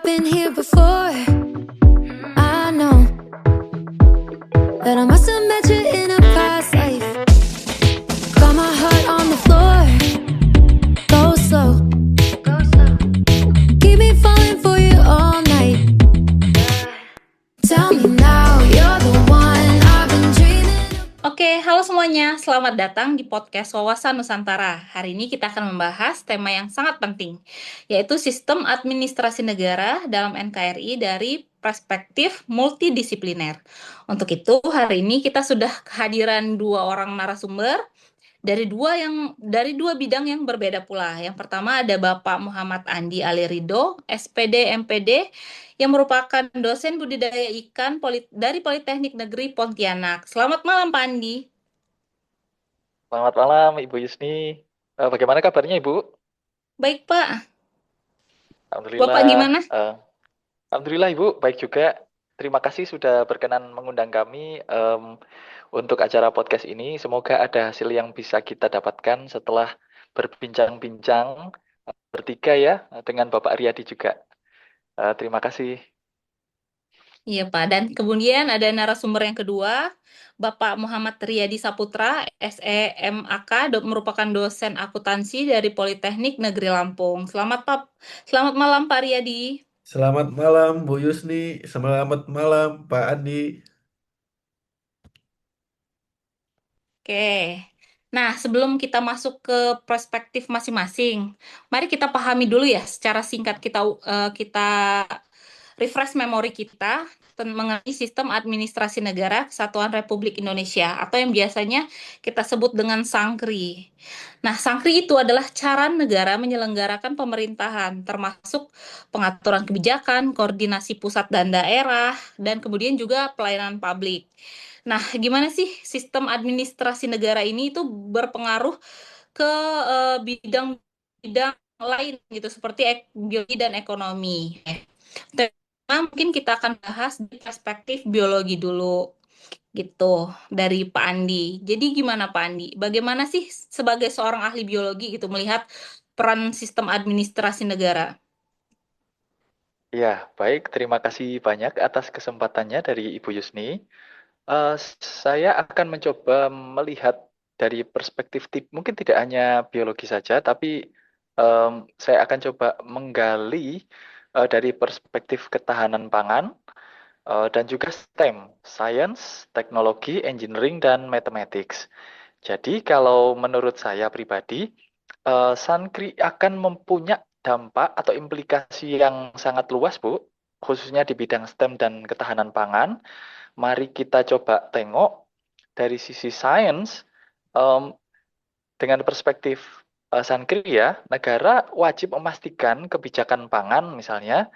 Been here before. I know that I must have met you in a past life. Got my heart on the floor. Go slow. Keep me falling for you all night. Tell me now you're the one I've been dreaming of. Oke, halo semuanya. Selamat datang di podcast Wawasan Nusantara. Hari ini kita akan membahas tema yang sangat penting, yaitu sistem administrasi negara dalam NKRI dari perspektif multidisipliner. Untuk itu, hari ini kita sudah kehadiran dua orang narasumber dari dua bidang yang berbeda pula. Yang pertama ada Bapak Muhammad Andi Alirido, SPD MPD, yang merupakan dosen budidaya ikan dari Politeknik Negeri Pontianak. Selamat malam, Pak Andi. Selamat malam, Ibu Yusni. Bagaimana kabarnya, Ibu? Baik, Pak. Bapak Alhamdulillah. gimana? Alhamdulillah, Ibu. Baik juga. Terima kasih sudah berkenan mengundang kami untuk acara podcast ini. Semoga ada hasil yang bisa kita dapatkan setelah berbincang-bincang bertiga ya dengan Bapak Riyadi juga. Terima kasih. Iya, Pak. Dan kemudian ada narasumber yang kedua, Bapak Muhammad Riyadi Saputra, SEMAK, merupakan dosen akuntansi dari Politeknik Negeri Lampung. Selamat malam, Pak Riyadi. Selamat malam Bu Yusni, selamat malam Pak Andi. Oke. Nah, sebelum kita masuk ke perspektif masing-masing, mari kita pahami dulu ya secara singkat kita refresh memori kita mengenai sistem administrasi negara Kesatuan Republik Indonesia atau yang biasanya kita sebut dengan Sangkri. Nah, Sangkri itu adalah cara negara menyelenggarakan pemerintahan, termasuk pengaturan kebijakan, koordinasi pusat dan daerah, dan kemudian juga pelayanan publik. Nah, gimana sih sistem administrasi negara ini itu berpengaruh ke bidang-bidang lain gitu, seperti biologi dan ekonomi. Mungkin kita akan bahas di perspektif biologi dulu gitu dari Pak Andi. Jadi gimana Pak Andi? Bagaimana sih sebagai seorang ahli biologi gitu melihat peran sistem administrasi negara? Ya, baik. Terima kasih banyak atas kesempatannya dari Ibu Yusni. Saya akan mencoba melihat dari perspektif mungkin tidak hanya biologi saja, tapi saya akan coba menggali dari perspektif ketahanan pangan dan juga STEM, Science, Teknologi, Engineering, dan Mathematics. Jadi kalau menurut saya pribadi, Sankri akan mempunyai dampak atau implikasi yang sangat luas, Bu, khususnya di bidang STEM dan ketahanan pangan. Mari kita coba tengok dari sisi sains dengan perspektif Sankri ya, negara wajib memastikan kebijakan pangan misalnya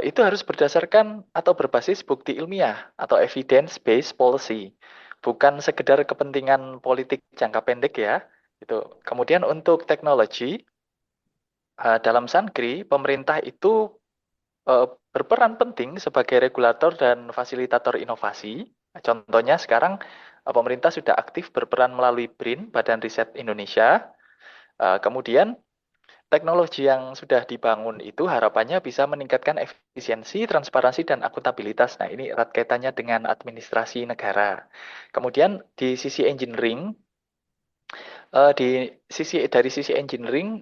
itu harus berdasarkan atau berbasis bukti ilmiah atau evidence-based policy, bukan sekedar kepentingan politik jangka pendek ya. Itu. Kemudian untuk teknologi dalam Sankri, pemerintah itu berperan penting sebagai regulator dan fasilitator inovasi. Contohnya sekarang pemerintah sudah aktif berperan melalui BRIN, Badan Riset Indonesia. Kemudian teknologi yang sudah dibangun itu harapannya bisa meningkatkan efisiensi, transparansi, dan akuntabilitas. Nah, ini erat kaitannya dengan administrasi negara. Kemudian di sisi engineering, dari sisi engineering,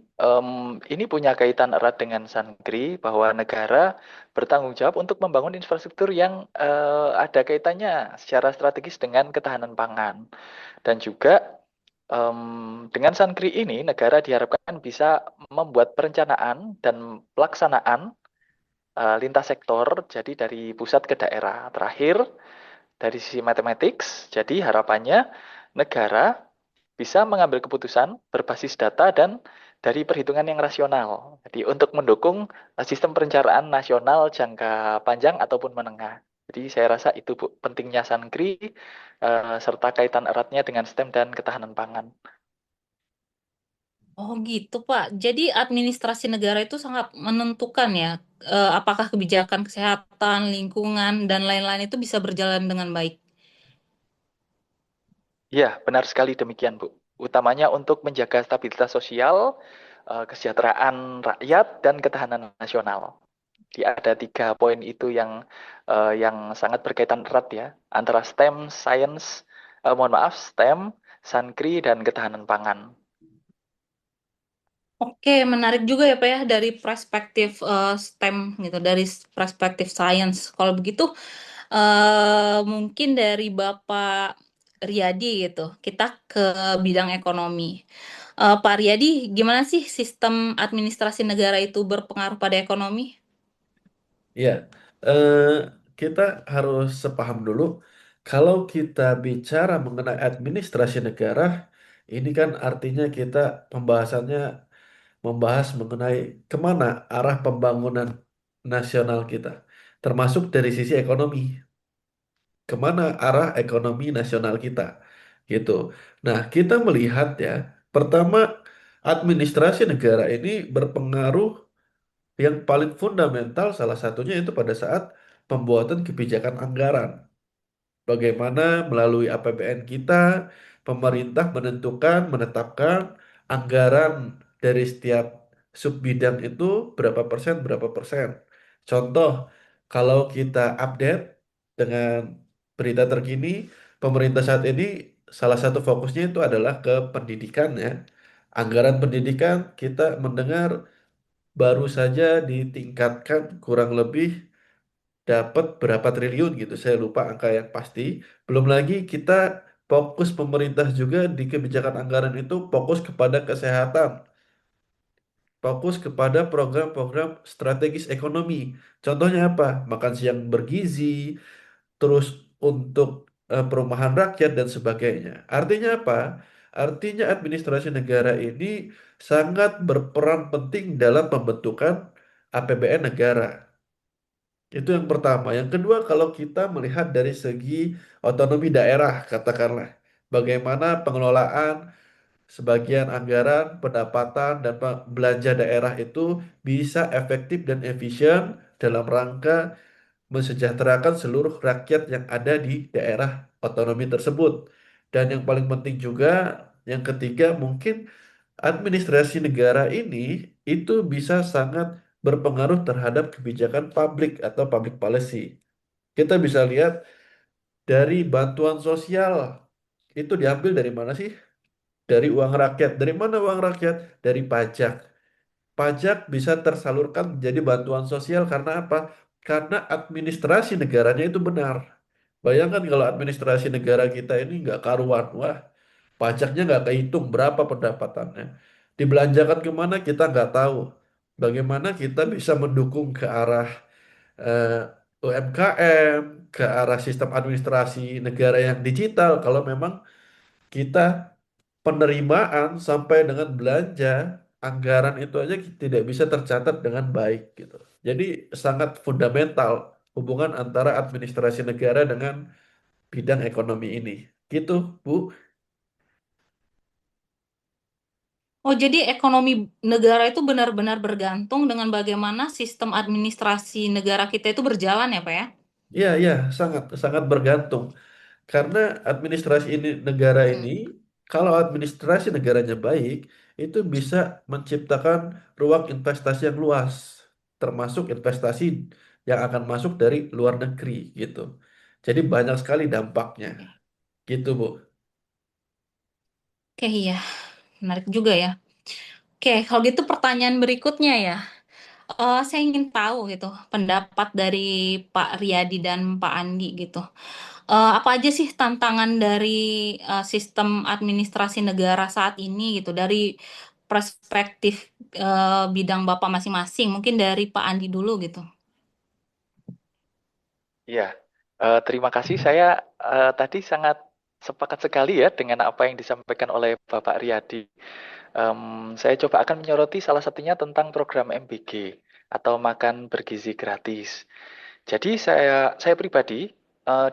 ini punya kaitan erat dengan Sankri bahwa negara bertanggung jawab untuk membangun infrastruktur yang ada kaitannya secara strategis dengan ketahanan pangan. Dan juga dengan Sankri ini, negara diharapkan bisa membuat perencanaan dan pelaksanaan lintas sektor, jadi dari pusat ke daerah. Terakhir, dari sisi mathematics, jadi harapannya negara bisa mengambil keputusan berbasis data dan dari perhitungan yang rasional. Jadi untuk mendukung sistem perencanaan nasional jangka panjang ataupun menengah. Jadi saya rasa itu Bu, pentingnya Sankri serta kaitan eratnya dengan STEM dan ketahanan pangan. Oh gitu Pak. Jadi administrasi negara itu sangat menentukan ya, apakah kebijakan kesehatan, lingkungan, dan lain-lain itu bisa berjalan dengan baik. Ya, benar sekali demikian, Bu. Utamanya untuk menjaga stabilitas sosial, kesejahteraan rakyat, dan ketahanan nasional. Jadi ada 3 poin itu yang sangat berkaitan erat ya antara STEM, science, mohon maaf, STEM, Sankri dan ketahanan pangan. Oke, menarik juga ya Pak ya dari perspektif STEM gitu, dari perspektif sains. Kalau begitu, mungkin dari Bapak Riyadi gitu, kita ke bidang ekonomi. Pak Riyadi, gimana sih sistem administrasi negara itu berpengaruh pada ekonomi? Ya, eh, kita harus sepaham dulu. Kalau kita bicara mengenai administrasi negara, ini kan artinya kita pembahasannya membahas mengenai kemana arah pembangunan nasional kita, termasuk dari sisi ekonomi, kemana arah ekonomi nasional kita, gitu. Nah, kita melihat ya, pertama administrasi negara ini berpengaruh yang paling fundamental salah satunya itu pada saat pembuatan kebijakan anggaran. Bagaimana melalui APBN kita, pemerintah menetapkan anggaran dari setiap subbidang itu berapa persen. Contoh, kalau kita update dengan berita terkini, pemerintah saat ini salah satu fokusnya itu adalah ke pendidikan ya. Anggaran pendidikan kita mendengar baru saja ditingkatkan kurang lebih dapat berapa triliun gitu. Saya lupa angka yang pasti. Belum lagi kita fokus pemerintah juga di kebijakan anggaran itu fokus kepada kesehatan, fokus kepada program-program strategis ekonomi. Contohnya apa? Makan siang bergizi, terus untuk perumahan rakyat dan sebagainya. Artinya apa? Artinya administrasi negara ini sangat berperan penting dalam pembentukan APBN negara. Itu yang pertama. Yang kedua, kalau kita melihat dari segi otonomi daerah, katakanlah, bagaimana pengelolaan sebagian anggaran, pendapatan, dan belanja daerah itu bisa efektif dan efisien dalam rangka mensejahterakan seluruh rakyat yang ada di daerah otonomi tersebut. Dan yang paling penting juga, yang ketiga, mungkin administrasi negara ini itu bisa sangat berpengaruh terhadap kebijakan publik atau public policy. Kita bisa lihat dari bantuan sosial itu diambil dari mana sih? Dari uang rakyat. Dari mana uang rakyat? Dari pajak. Pajak bisa tersalurkan menjadi bantuan sosial karena apa? Karena administrasi negaranya itu benar. Bayangkan kalau administrasi negara kita ini nggak karuan, wah, pajaknya nggak kehitung berapa pendapatannya. Dibelanjakan kemana kita nggak tahu. Bagaimana kita bisa mendukung ke arah eh, UMKM, ke arah sistem administrasi negara yang digital kalau memang kita penerimaan sampai dengan belanja anggaran itu aja tidak bisa tercatat dengan baik gitu. Jadi sangat fundamental hubungan antara administrasi negara dengan bidang ekonomi ini. Gitu, Bu. Oh, jadi ekonomi negara itu benar-benar bergantung dengan bagaimana sistem administrasi negara kita itu berjalan ya, Pak ya? Iya, iya, sangat sangat bergantung karena administrasi ini negara ini Mm. kalau administrasi negaranya baik itu bisa menciptakan ruang investasi yang luas termasuk investasi yang akan masuk dari luar negeri gitu. Jadi banyak sekali dampaknya gitu, Bu. Oke, iya. Menarik juga ya. Oke, kalau gitu pertanyaan berikutnya ya. Saya ingin tahu gitu pendapat dari Pak Riyadi dan Pak Andi gitu. Apa aja sih tantangan dari sistem administrasi negara saat ini gitu dari perspektif bidang Bapak masing-masing. Mungkin dari Pak Andi dulu gitu. Ya, terima kasih. Saya tadi sangat sepakat sekali ya dengan apa yang disampaikan oleh Bapak Riyadi. Saya coba akan menyoroti salah satunya tentang program MBG atau makan bergizi gratis. Jadi saya pribadi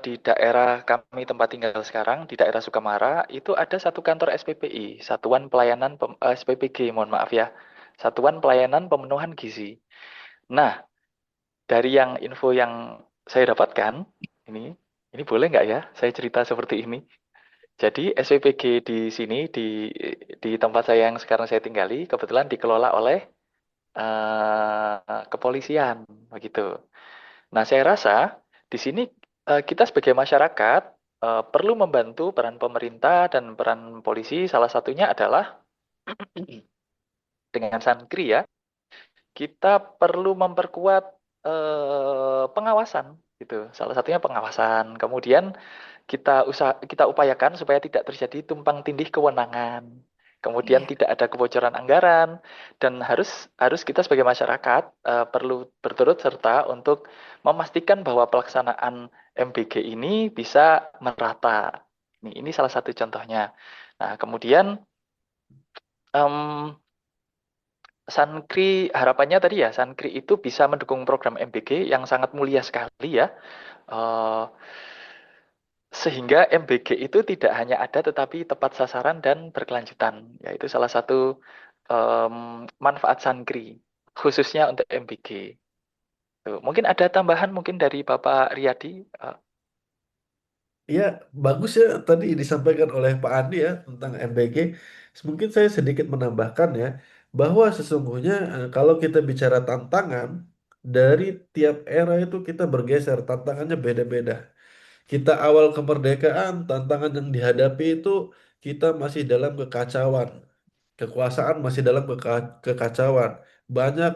di daerah kami tempat tinggal sekarang di daerah Sukamara itu ada satu kantor SPPI, Satuan Pelayanan SPPG, mohon maaf ya, Satuan Pelayanan Pemenuhan Gizi. Nah, dari yang info yang saya dapatkan, ini ini boleh nggak ya saya cerita seperti ini? Jadi SPPG di sini di tempat saya yang sekarang saya tinggali kebetulan dikelola oleh kepolisian, begitu. Nah, saya rasa di sini kita sebagai masyarakat perlu membantu peran pemerintah dan peran polisi. Salah satunya adalah dengan Sankri ya, kita perlu memperkuat pengawasan gitu. Salah satunya pengawasan. Kemudian kita upayakan supaya tidak terjadi tumpang tindih kewenangan. Kemudian Iya. tidak ada kebocoran anggaran dan harus kita sebagai masyarakat perlu berturut serta untuk memastikan bahwa pelaksanaan MBG ini bisa merata. Ini salah satu contohnya. Nah, kemudian em, Sankri harapannya tadi ya, Sankri itu bisa mendukung program MBG yang sangat mulia sekali ya. Eh, Sehingga MBG itu tidak hanya ada tetapi tepat sasaran dan berkelanjutan. Yaitu salah satu manfaat Sankri, khususnya untuk MBG. Tuh, mungkin ada tambahan mungkin dari Bapak Riyadi. Iya, bagus ya tadi disampaikan oleh Pak Andi ya tentang MBG. Mungkin saya sedikit menambahkan ya bahwa sesungguhnya kalau kita bicara tantangan dari tiap era itu kita bergeser, tantangannya beda-beda. Kita awal kemerdekaan, tantangan yang dihadapi itu kita masih dalam kekacauan. Kekuasaan masih dalam kekacauan. Banyak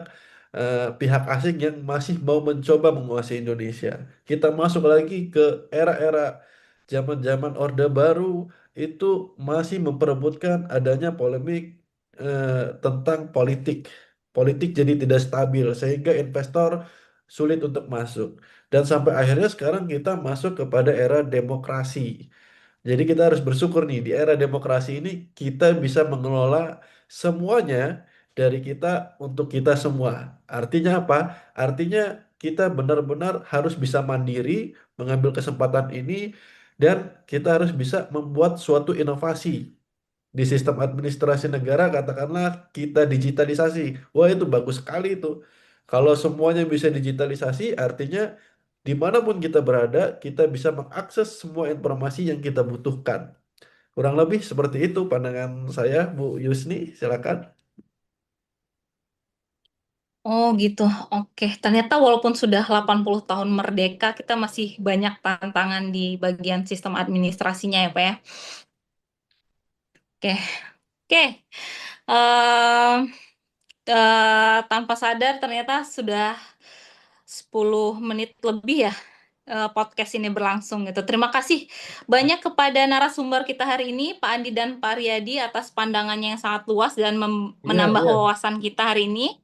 pihak asing yang masih mau mencoba menguasai Indonesia. Kita masuk lagi ke era-era zaman-zaman Orde Baru itu masih memperebutkan adanya polemik tentang politik. Politik jadi tidak stabil sehingga investor sulit untuk masuk. Dan sampai akhirnya sekarang kita masuk kepada era demokrasi. Jadi kita harus bersyukur nih di era demokrasi ini kita bisa mengelola semuanya dari kita untuk kita semua. Artinya apa? Artinya kita benar-benar harus bisa mandiri mengambil kesempatan ini dan kita harus bisa membuat suatu inovasi di sistem administrasi negara. Katakanlah kita digitalisasi. Wah, itu bagus sekali itu. Kalau semuanya bisa digitalisasi, artinya dimanapun kita berada, kita bisa mengakses semua informasi yang kita butuhkan. Kurang lebih seperti itu pandangan saya, Bu Yusni. Silakan. Oh gitu, oke. Ternyata walaupun sudah 80 tahun merdeka, kita masih banyak tantangan di bagian sistem administrasinya ya Pak ya. Oke, oke. Ehm, Tanpa sadar ternyata sudah 10 menit lebih ya podcast ini berlangsung gitu. Terima kasih banyak kepada narasumber kita hari ini, Pak Andi dan Pak Riyadi atas pandangannya yang sangat luas dan Iya, menambah iya. wawasan kita hari ini.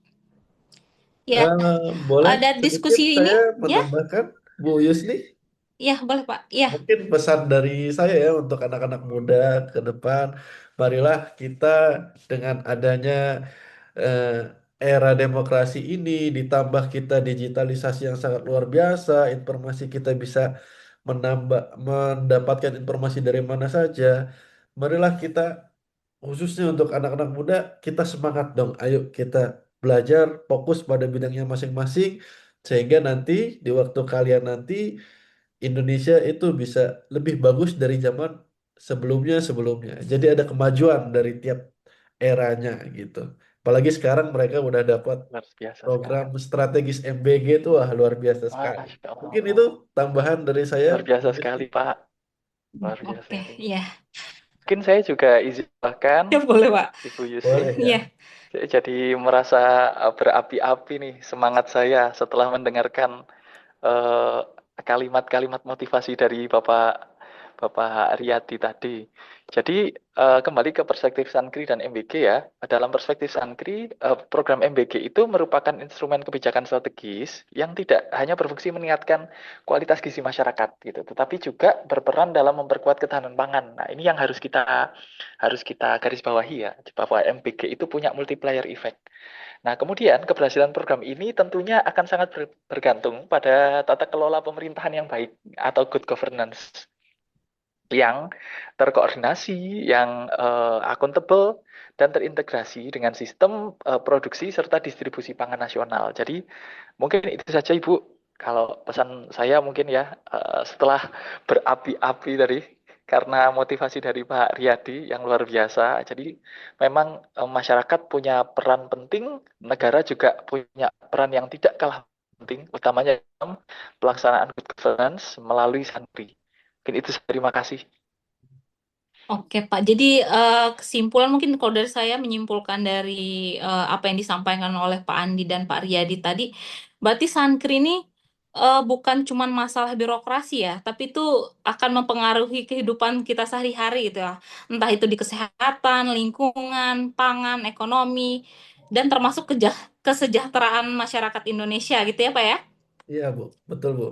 Ya, Boleh ada sedikit diskusi ini saya ya. menambahkan, Bu Yusni? Ya, boleh Pak. Ya. Mungkin pesan dari saya ya untuk anak-anak muda ke depan, marilah kita dengan adanya eh, era demokrasi ini ditambah kita digitalisasi yang sangat luar biasa, informasi kita bisa mendapatkan informasi dari mana saja. Marilah kita khususnya untuk anak-anak muda kita semangat dong. Ayo kita belajar fokus pada bidangnya masing-masing sehingga nanti di waktu kalian nanti Indonesia itu bisa lebih bagus dari zaman sebelumnya. Jadi ada kemajuan dari tiap eranya gitu. Apalagi sekarang mereka udah dapat Luar biasa program sekali. strategis MBG itu wah luar biasa sekali. Masya Mungkin itu Allah. tambahan dari saya. Luar biasa sekali, Pak. Luar biasa Oke, ini. ya. Mungkin saya juga izin bahkan Ya boleh Pak. Ibu Yusni. Boleh ya. Iya. Saya jadi merasa berapi-api nih semangat saya setelah mendengarkan eh, kalimat-kalimat motivasi dari Bapak Riyadi tadi. Jadi kembali ke perspektif Sankri dan MBG ya. Dalam perspektif Sankri, program MBG itu merupakan instrumen kebijakan strategis yang tidak hanya berfungsi meningkatkan kualitas gizi masyarakat gitu, tetapi juga berperan dalam memperkuat ketahanan pangan. Nah, ini yang harus kita garis bawahi ya, bahwa MBG itu punya multiplier effect. Nah, kemudian keberhasilan program ini tentunya akan sangat bergantung pada tata kelola pemerintahan yang baik atau good governance yang terkoordinasi, yang akuntabel, dan terintegrasi dengan sistem produksi serta distribusi pangan nasional. Jadi mungkin itu saja Ibu, kalau pesan saya mungkin ya setelah berapi-api tadi karena motivasi dari Pak Riyadi yang luar biasa. Jadi memang masyarakat punya peran penting, negara juga punya peran yang tidak kalah penting, utamanya dalam pelaksanaan good governance melalui Santri. Mungkin itu, terima kasih. Oke, Pak. Jadi kesimpulan mungkin kalau dari saya menyimpulkan dari apa yang disampaikan oleh Pak Andi dan Pak Riyadi tadi, berarti Sankri ini bukan cuma masalah birokrasi ya, tapi itu akan mempengaruhi kehidupan kita sehari-hari gitu ya. Entah itu di kesehatan, lingkungan, pangan, ekonomi, dan termasuk kesejahteraan masyarakat Indonesia gitu ya, Pak ya. Iya, Bu. Betul, Bu.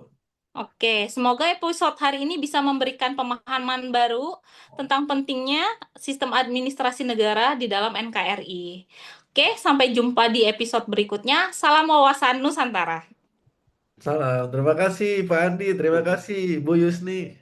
Oke, semoga episode hari ini bisa memberikan pemahaman baru tentang pentingnya sistem administrasi negara di dalam NKRI. Oke, sampai jumpa di episode berikutnya. Salam wawasan Nusantara. Salam. Terima kasih, Pak Andi. Terima kasih, Bu Yusni.